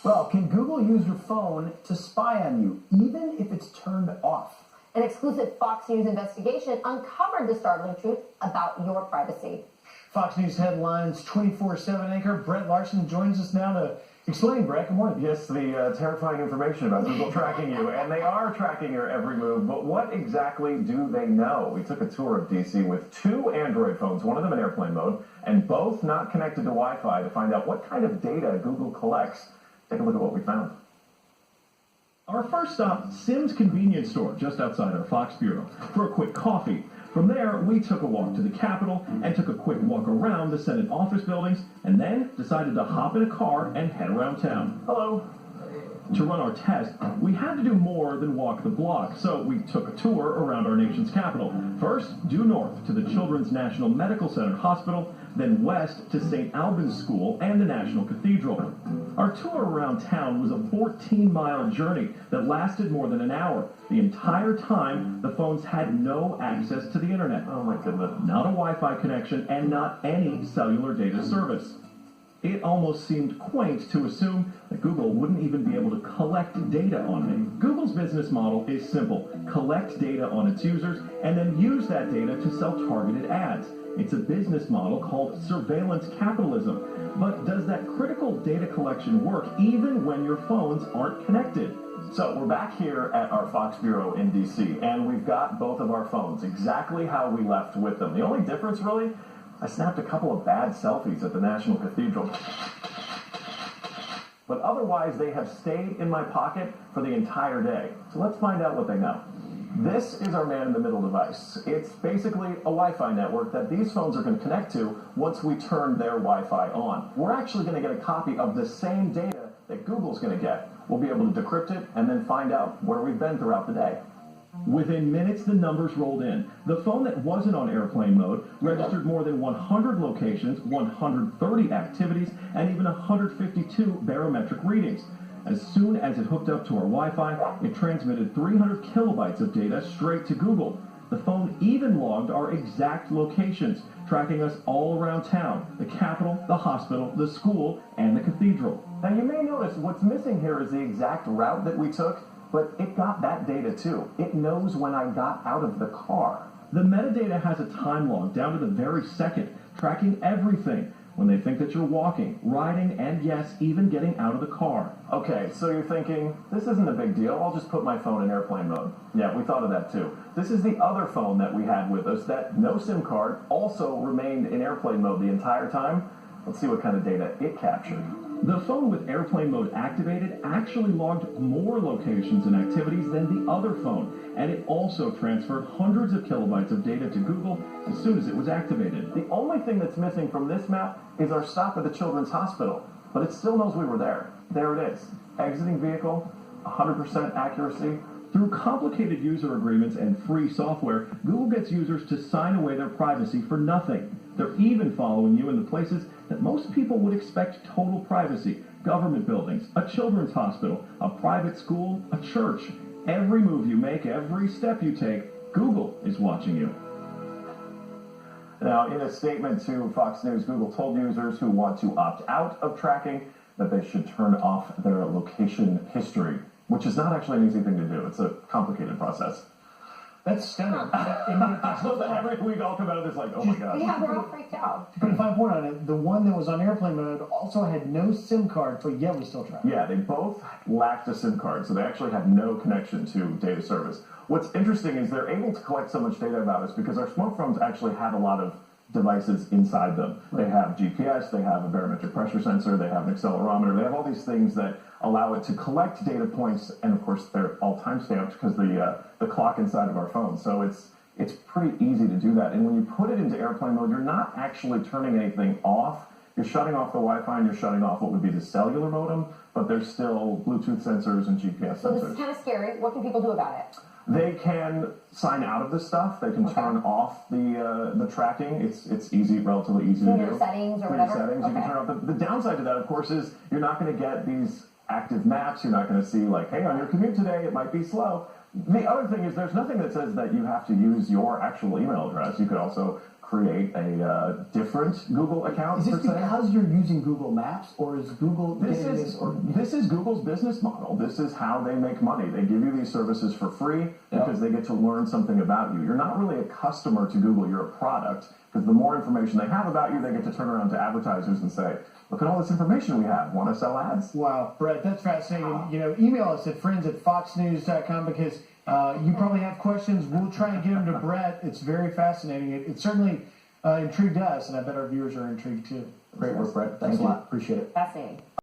Well, can Google use your phone to spy on you, even if it's turned off? An exclusive Fox News investigation uncovered the startling truth about your privacy. Fox News Headlines 24/7 anchor Brett Larson joins us now to explain. Brett, good morning. Yes, the terrifying information about Google tracking you, and they are tracking your every move, but what exactly do they know? We took a tour of DC with 2 Android phones, one of them in airplane mode, and both not connected to Wi-Fi to find out what kind of data Google collects. Take a look at what we found. Our first stop, Sim's Convenience Store, just outside our Fox bureau, for a quick coffee. From there, we took a walk to the Capitol and took a quick walk around the Senate office buildings, and then decided to hop in a car and head around town. Hello. To run our test, we had to do more than walk the block, so we took a tour around our nation's capital. First, due north to the Children's National Medical Center Hospital, then west to St. Albans School and the National Cathedral. Our tour around town was a 14-mile journey that lasted more than an hour. The entire time, the phones had no access to the internet. Oh my goodness. Not a Wi-Fi connection and not any cellular data service. It almost seemed quaint to assume that Google wouldn't even be able to collect data on me. Google's business model is simple. Collect data on its users and then use that data to sell targeted ads. It's a business model called surveillance capitalism. But does that critical data collection work even when your phones aren't connected? So we're back here at our Fox Bureau in DC, and we've got both of our phones exactly how we left with them. The only difference, really, I snapped a couple of bad selfies at the National Cathedral. But otherwise, they have stayed in my pocket for the entire day. So let's find out what they know. This is our man-in-the-middle device. It's basically a Wi-Fi network that these phones are going to connect to once we turn their Wi-Fi on. We're actually going to get a copy of the same data that Google's going to get. We'll be able to decrypt it and then find out where we've been throughout the day. Within minutes, the numbers rolled in. The phone that wasn't on airplane mode registered more than 100 locations, 130 activities, and even 152 barometric readings. As soon as it hooked up to our Wi-Fi, it transmitted 300 kilobytes of data straight to Google. The phone even logged our exact locations, tracking us all around town, the Capitol, the hospital, the school, and the cathedral. Now you may notice what's missing here is the exact route that we took, but it got that data too. It knows when I got out of the car. The metadata has a time log down to the very second, tracking everything. When they think that you're walking, riding, and yes, even getting out of the car. Okay, so you're thinking, this isn't a big deal, I'll just put my phone in airplane mode. Yeah, we thought of that too. This is the other phone that we had with us that no SIM card also remained in airplane mode the entire time. Let's see what kind of data it captured. The phone with airplane mode activated actually logged more locations and activities than the other phone, and it also transferred hundreds of kilobytes of data to Google as soon as it was activated. The only thing that's missing from this map is our stop at the Children's Hospital, but it still knows we were there. There it is. Exiting vehicle, 100% accuracy. Through complicated user agreements and free software, Google gets users to sign away their privacy for nothing. They're even following you in the places that most people would expect total privacy. Government buildings, a children's hospital, a private school, a church. Every move you make, every step you take, Google is watching you. Now, in a statement to Fox News, Google told users who want to opt out of tracking that they should turn off their location history, which is not actually an easy thing to do. It's a complicated process. That's stunning. Every week I'll come out of this like, oh my God. Yeah, we're all freaked out. To put a fine point on it, the one that was on airplane mode also had no SIM card, but yet we still tracked. Yeah, they both lacked a SIM card, so they actually had no connection to data service. What's interesting is they're able to collect so much data about us because our smartphones actually have a lot of devices inside them. They have GPS, they have a barometric pressure sensor, they have an accelerometer, they have all these things that allow it to collect data points, and of course they're all time-stamped because the clock inside of our phone. So it's pretty easy to do that. And when you put it into airplane mode, you're not actually turning anything off. You're shutting off the Wi-Fi and you're shutting off what would be the cellular modem, but there's still Bluetooth sensors and GPS So sensors. this is kind of scary. What can people do about it? They can sign out of this stuff. They can turn off the tracking. It's easy, relatively easy to do. Your settings or Through whatever? your settings, you can turn off. The downside to that, of course, is you're not going to get these active maps. You're not going to see like, hey, on your commute today, it might be slow. The other thing is there's nothing that says that you have to use your actual email address. You could also create a different Google account. Is this per se. because you're using Google Maps, or is Google This getting is, this? Or this is Google's business model. This is how they make money. They give you these services for free because they get to learn something about you. You're not really a customer to Google, you're a product, because the more information they have about you, they get to turn around to advertisers and say, look at all this information we have. Want to sell ads? Wow, Brett, that's fascinating. You know, email us at friends@foxnews.com because you probably have questions. We'll try and get them to Brett. It's very fascinating. It certainly intrigued us, and I bet our viewers are intrigued too. Great work, Brett. Thanks a lot. Appreciate it. Fascinating.